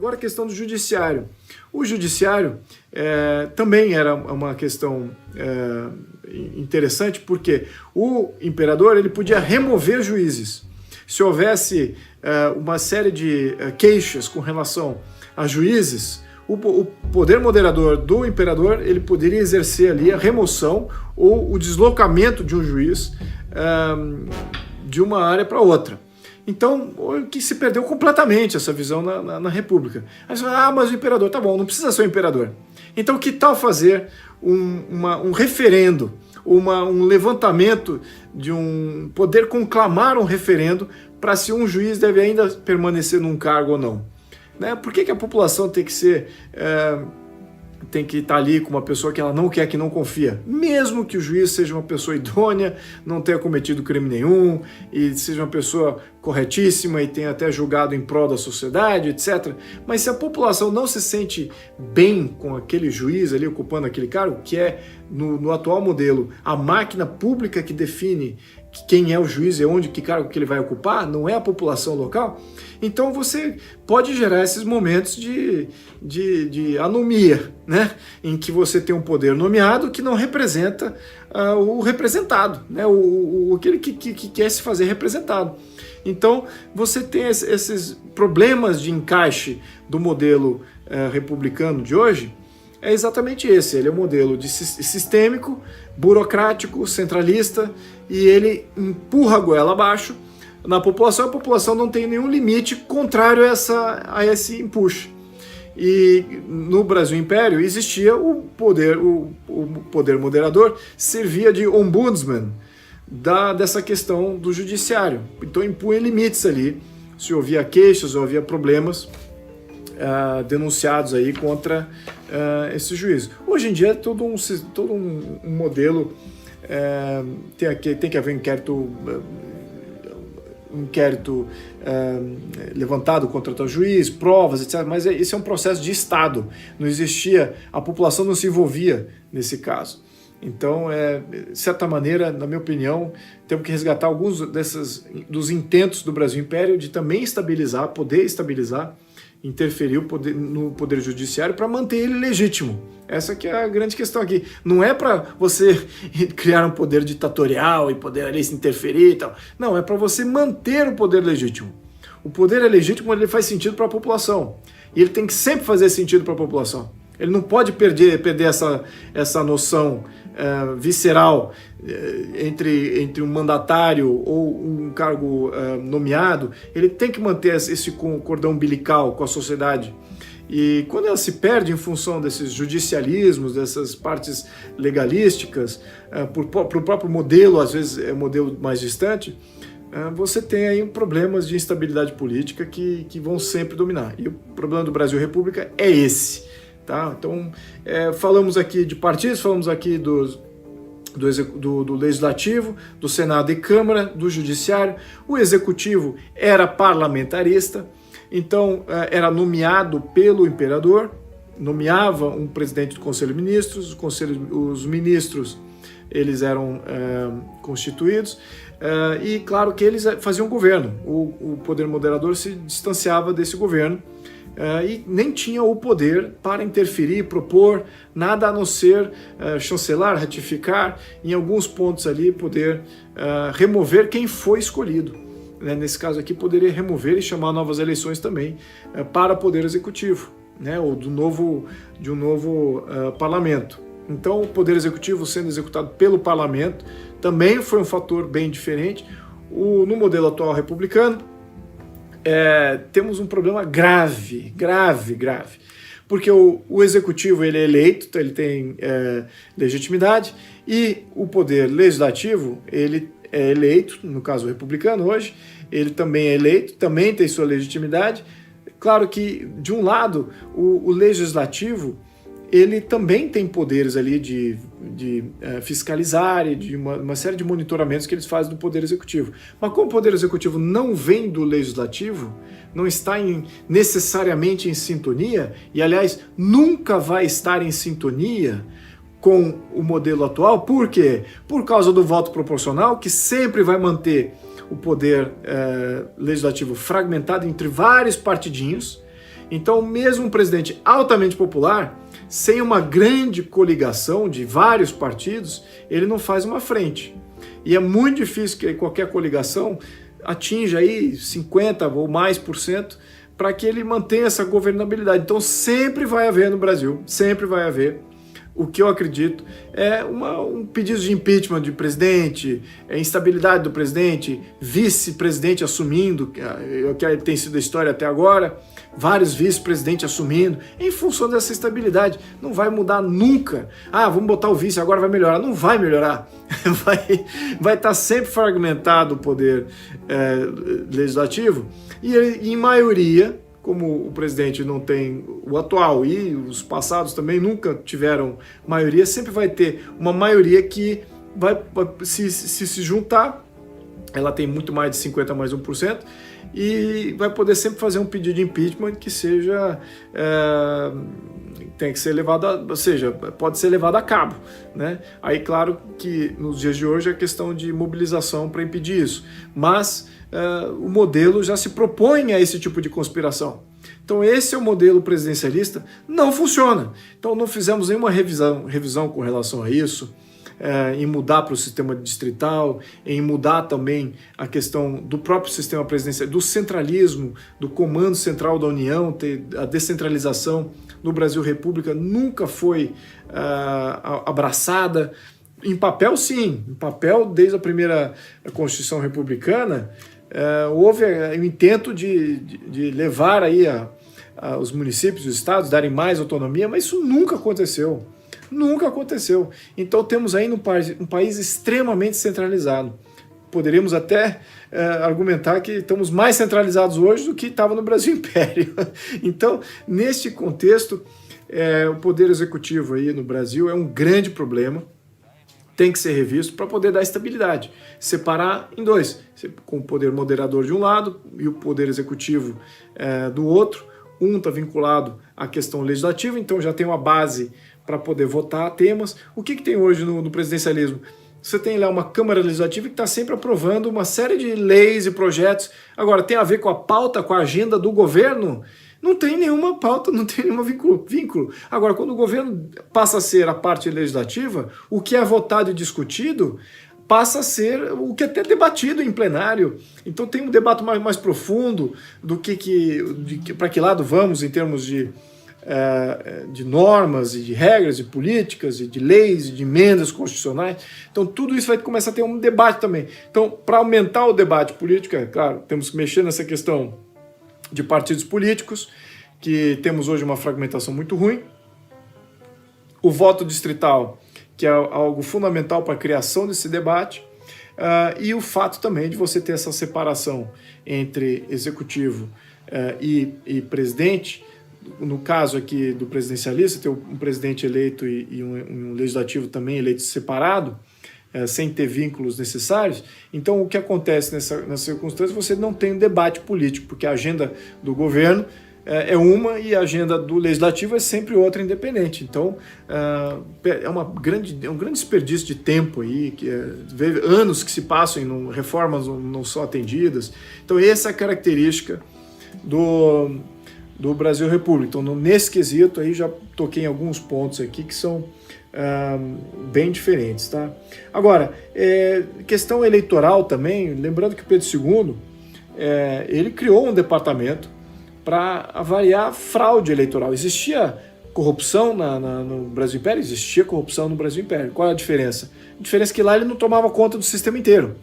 Agora a questão do judiciário. O judiciário também era uma questão interessante, porque o imperador ele podia remover juízes. Se houvesse uma série de queixas com relação a juízes, o poder moderador do imperador ele poderia exercer ali a remoção ou o deslocamento de um juiz de uma área para outra. Então, que se perdeu completamente essa visão na República. Aí você fala, mas o imperador, tá bom, não precisa ser o imperador. Então, que tal fazer um referendo, um levantamento de poder conclamar um referendo para se um juiz deve ainda permanecer num cargo ou não? Né? Por que a população tem que estar ali com uma pessoa que ela não quer, que não confia? Mesmo que o juiz seja uma pessoa idônea, não tenha cometido crime nenhum, e seja uma pessoa corretíssima e tenha até julgado em prol da sociedade, etc. Mas se a população não se sente bem com aquele juiz ali ocupando aquele cargo, que é, no atual modelo, a máquina pública que define quem é o juiz e onde, que cargo que ele vai ocupar, não é a população local, então você pode gerar esses momentos de anomia, né? Em que você tem um poder nomeado que não representa o representado, né? Aquele que quer se fazer representado. Então você tem esses problemas de encaixe do modelo republicano de hoje. É exatamente esse, ele é um modelo sistêmico, burocrático, centralista, e ele empurra a goela abaixo na população. A população não tem nenhum limite contrário a esse empuxo. E no Brasil Império existia o poder moderador, servia de ombudsman dessa questão do judiciário. Então impunha limites ali, se havia queixas ou havia problemas denunciados aí contra esse juiz. Hoje em dia é todo um modelo, tem que haver inquérito levantado contra tal juiz, provas, etc. Mas esse é um processo de Estado. Não existia, a população não se envolvia nesse caso. Então, de certa maneira, na minha opinião, temos que resgatar alguns dos intentos do Brasil Império de também poder estabilizar, interferir no poder judiciário para manter ele legítimo. Essa que é a grande questão aqui. Não é para você criar um poder ditatorial e poder ali se interferir e tal. Não, é para você manter o poder legítimo. O poder é legítimo quando ele faz sentido para a população. E ele tem que sempre fazer sentido para a população. Ele não pode perder essa noção visceral entre um mandatário ou um cargo nomeado. Ele tem que manter esse cordão umbilical com a sociedade. E quando ela se perde em função desses judicialismos, dessas partes legalísticas, para o próprio modelo, às vezes é um modelo mais distante, você tem aí problemas de instabilidade política que vão sempre dominar. E o problema do Brasil República é esse. Tá? Então, falamos aqui de partidos, falamos aqui do Legislativo, do Senado e Câmara, do Judiciário. O Executivo era parlamentarista, então era nomeado pelo imperador, nomeava um presidente do Conselho de Ministros, os ministros eles eram constituídos, e claro que eles faziam governo. O poder moderador se distanciava desse governo, e nem tinha o poder para interferir, propor nada a não ser chancelar, ratificar, em alguns pontos ali poder remover quem foi escolhido. Nesse caso aqui poderia remover e chamar novas eleições também para o poder executivo, né, ou de um novo parlamento. Então o poder executivo sendo executado pelo parlamento também foi um fator bem diferente. No modelo atual republicano, temos um problema grave, porque o executivo ele é eleito, então ele tem legitimidade, e o poder legislativo ele é eleito, no caso republicano hoje, ele também é eleito, também tem sua legitimidade. Claro que, de um lado, o legislativo ele também tem poderes ali de fiscalizar e de uma série de monitoramentos que eles fazem do Poder Executivo. Mas como o Poder Executivo não vem do Legislativo, não está necessariamente em sintonia, e aliás, nunca vai estar em sintonia com o modelo atual. Por quê? Por causa do voto proporcional, que sempre vai manter o poder legislativo fragmentado entre vários partidinhos, Então, mesmo um presidente altamente popular, sem uma grande coligação de vários partidos, ele não faz uma frente. E é muito difícil que qualquer coligação atinja aí 50% ou mais para que ele mantenha essa governabilidade. Então sempre vai haver no Brasil, sempre vai haver, o que eu acredito é um pedido de impeachment de presidente, instabilidade do presidente, vice-presidente assumindo, que tem sido a história até agora, vários vice-presidentes assumindo, em função dessa estabilidade. Não vai mudar nunca. Vamos botar o vice, agora vai melhorar. Não vai melhorar. Vai estar sempre fragmentado o poder legislativo e em maioria, como o presidente não tem o atual e os passados também nunca tiveram maioria, sempre vai ter uma maioria que vai se juntar, ela tem muito mais de 50 mais 1%, e vai poder sempre fazer um pedido de impeachment que seja tem que ser levado, ou seja, pode ser levado a cabo, né? Aí claro que nos dias de hoje é questão de mobilização para impedir isso, mas o modelo já se propõe a esse tipo de conspiração. Então esse é o modelo presidencialista, não funciona. Então não fizemos nenhuma revisão com relação a isso, em mudar para o sistema distrital, em mudar também a questão do próprio sistema presidencial, do centralismo, do comando central da União, a descentralização no Brasil República nunca foi abraçada. Em papel, sim. Em papel, desde a primeira Constituição Republicana, houve o intento de levar aí os municípios, os estados, darem mais autonomia, mas isso nunca aconteceu. Nunca aconteceu. Então temos aí um país extremamente centralizado. Poderíamos até argumentar que estamos mais centralizados hoje do que estava no Brasil Império. Então, neste contexto, o poder executivo aí no Brasil é um grande problema, tem que ser revisto para poder dar estabilidade. Separar em dois, com o poder moderador de um lado e o poder executivo do outro. Um está vinculado à questão legislativa, então já tem uma base para poder votar temas. O que tem hoje no presidencialismo? Você tem lá uma Câmara Legislativa que está sempre aprovando uma série de leis e projetos. Agora, tem a ver com a pauta, com a agenda do governo? Não tem nenhuma pauta, não tem nenhum vínculo. Agora, quando o governo passa a ser a parte legislativa, o que é votado e discutido passa a ser o que é até debatido em plenário. Então tem um debate mais profundo do para que lado vamos em termos de normas e de regras e políticas e de leis e de emendas constitucionais. Então tudo isso vai começar a ter um debate também. Então, para aumentar o debate político, é claro, temos que mexer nessa questão de partidos políticos, que temos hoje uma fragmentação muito ruim. O voto distrital, que é algo fundamental para a criação desse debate, e o fato também de você ter essa separação entre executivo e presidente. No caso aqui do presidencialista, ter um presidente eleito e um legislativo também eleito separado, sem ter vínculos necessários. Então o que acontece nessa circunstância? Você não tem um debate político, porque a agenda do governo é uma e a agenda do legislativo é sempre outra, independente. Então é um grande desperdício de tempo aí, anos que se passam e reformas não são atendidas. Então essa é a característica do Brasil República. Então nesse quesito aí já toquei em alguns pontos aqui que são bem diferentes, tá? Agora, questão eleitoral também, lembrando que o Pedro II ele criou um departamento para avaliar fraude eleitoral. Existia corrupção no Brasil Império? Existia corrupção no Brasil Império. Qual é a diferença? A diferença é que lá ele não tomava conta do sistema inteiro.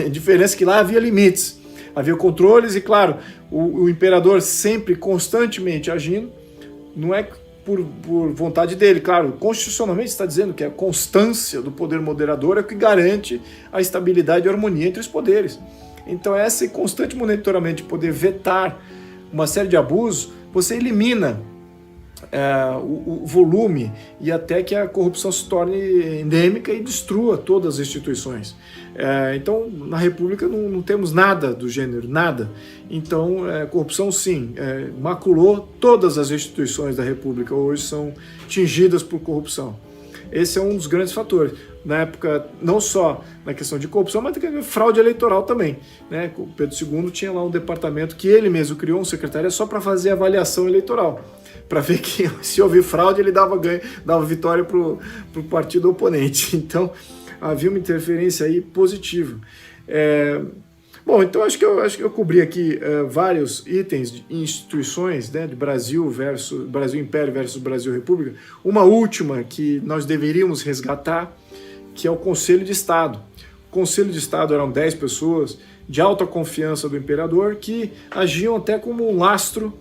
A diferença é que lá havia limites, havia controles e, claro, o imperador sempre, constantemente agindo, não é por vontade dele, claro, constitucionalmente está dizendo que a constância do poder moderador é o que garante a estabilidade e a harmonia entre os poderes. Então esse constante monitoramento de poder vetar uma série de abusos, você elimina o volume e até que a corrupção se torne endêmica e destrua todas as instituições. Então, na República não temos nada do gênero, nada. Então, corrupção sim, maculou todas as instituições da República, hoje são tingidas por corrupção. esse é um dos grandes fatores. Na época, não só na questão de corrupção, mas também fraude eleitoral também, né? O Pedro II tinha lá um departamento que ele mesmo criou, um secretário só para fazer avaliação eleitoral, para ver que se houve fraude ele dava vitória para o partido oponente. Então havia uma interferência aí positiva. Bom, então acho que eu cobri aqui vários itens de instituições, né, de Brasil Império versus Brasil República. Uma última que nós deveríamos resgatar, que é o Conselho de Estado. O Conselho de Estado eram 10 pessoas de alta confiança do imperador que agiam até como um lastro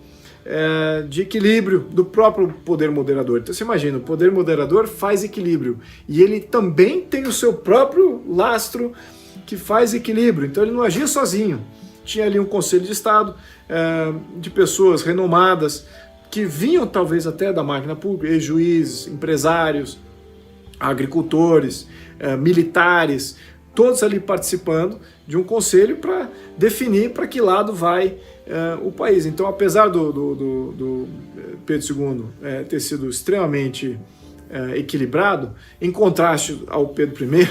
de equilíbrio do próprio poder moderador. Então você imagina, o poder moderador faz equilíbrio e ele também tem o seu próprio lastro que faz equilíbrio, então ele não agia sozinho. Tinha ali um Conselho de Estado de pessoas renomadas que vinham talvez até da máquina pública, juízes, empresários, agricultores, militares, todos ali participando de um conselho para definir para que lado vai o país. Então, apesar do Pedro II ter sido extremamente equilibrado, em contraste ao Pedro I,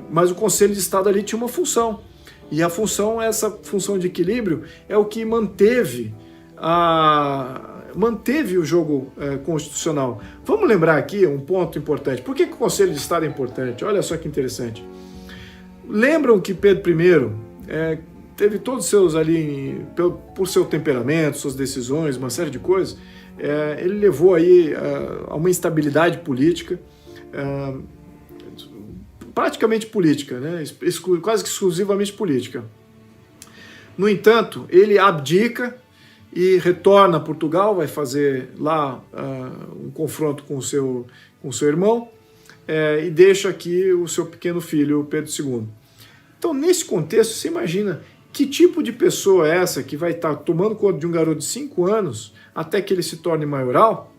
mas o Conselho de Estado ali tinha uma função, e essa função de equilíbrio é o que manteve o jogo constitucional. Vamos lembrar aqui um ponto importante. Por que o Conselho de Estado é importante? Olha só que interessante. Lembram que Pedro I teve todos os seus ali, por seu temperamento, suas decisões, uma série de coisas, ele levou aí a uma instabilidade política, praticamente política, né? Quase que exclusivamente política. No entanto, ele abdica e retorna a Portugal, vai fazer lá um confronto com o seu irmão e deixa aqui o seu pequeno filho, Pedro II. Então, nesse contexto, você imagina que tipo de pessoa é essa que vai estar tomando conta de um garoto de 5 anos até que ele se torne maioral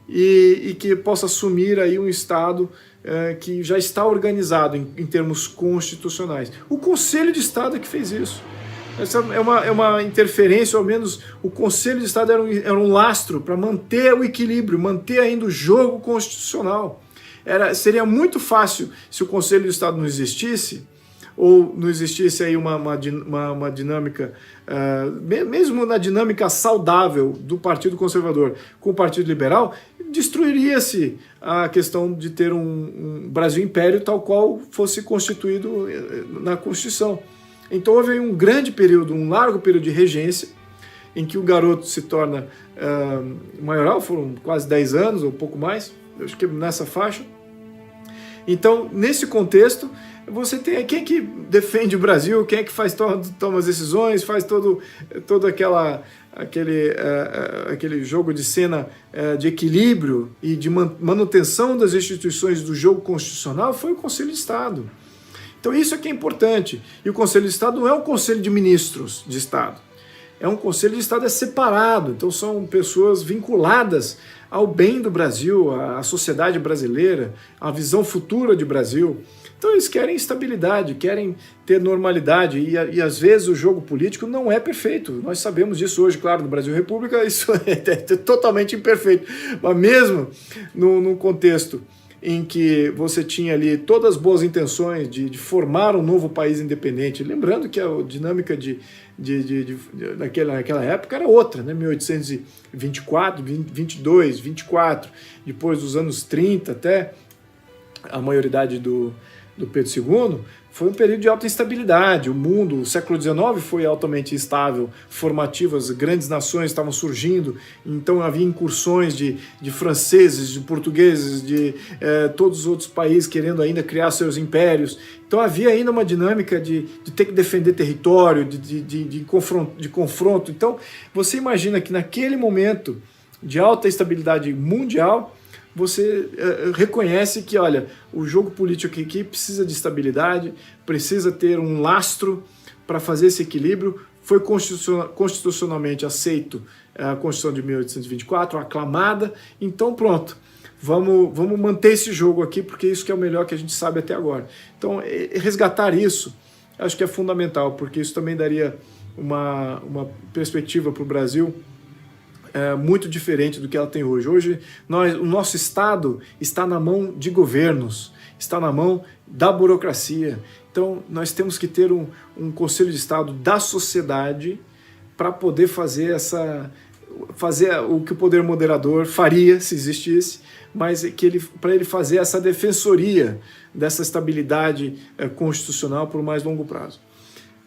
e que possa assumir aí um Estado que já está organizado em termos constitucionais. O Conselho de Estado é que fez isso. Essa é uma interferência, ou ao menos o Conselho de Estado era um lastro para manter o equilíbrio, manter ainda o jogo constitucional. Seria muito fácil se o Conselho de Estado não existisse, ou não existisse aí uma dinâmica, mesmo na dinâmica saudável do Partido Conservador com o Partido Liberal, destruiria-se a questão de ter um Brasil Império tal qual fosse constituído na Constituição. Então houve aí um largo período de regência, em que o garoto se torna maioral, foram quase 10 anos ou um pouco mais, acho que nessa faixa. Então, nesse contexto, você tem quem é que defende o Brasil, quem é que toma as decisões, faz todo aquele jogo de cena de equilíbrio e de manutenção das instituições do jogo constitucional, foi o Conselho de Estado. Então isso é que é importante. E o Conselho de Estado não é um conselho de ministros de Estado. É um Conselho de Estado separado. Então são pessoas vinculadas ao bem do Brasil, à sociedade brasileira, à visão futura de Brasil. Então eles querem estabilidade, querem ter normalidade e às vezes o jogo político não é perfeito. Nós sabemos disso hoje, claro, no Brasil República isso é totalmente imperfeito. Mas mesmo num contexto em que você tinha ali todas as boas intenções de formar um novo país independente, lembrando que a dinâmica naquela época era outra, né? 1824, 22, 24, depois dos anos 30 até a maioridade do Pedro II, foi um período de alta instabilidade. O mundo, o século XIX foi altamente instável, formativas, grandes nações estavam surgindo, então havia incursões de franceses, de portugueses, de todos os outros países querendo ainda criar seus impérios. Então havia ainda uma dinâmica de ter que defender território, de confronto. Então você imagina que naquele momento de alta instabilidade mundial, você reconhece que, olha, o jogo político aqui precisa de estabilidade, precisa ter um lastro para fazer esse equilíbrio. Foi constitucionalmente aceito a Constituição de 1824, aclamada, então pronto, vamos manter esse jogo aqui, porque isso que é o melhor que a gente sabe até agora. Então, resgatar isso, acho que é fundamental, porque isso também daria uma perspectiva para o Brasil muito diferente do que ela tem hoje. Hoje, o nosso Estado está na mão de governos, está na mão da burocracia. Então, nós temos que ter um Conselho de Estado da sociedade para poder fazer o que o poder moderador faria, se existisse, mas para ele fazer essa defensoria dessa estabilidade constitucional por mais longo prazo.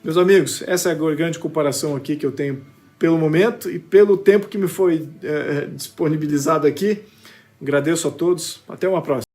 Meus amigos, essa é a grande comparação aqui que eu tenho pelo momento e pelo tempo que me foi disponibilizado aqui. Agradeço a todos. Até uma próxima.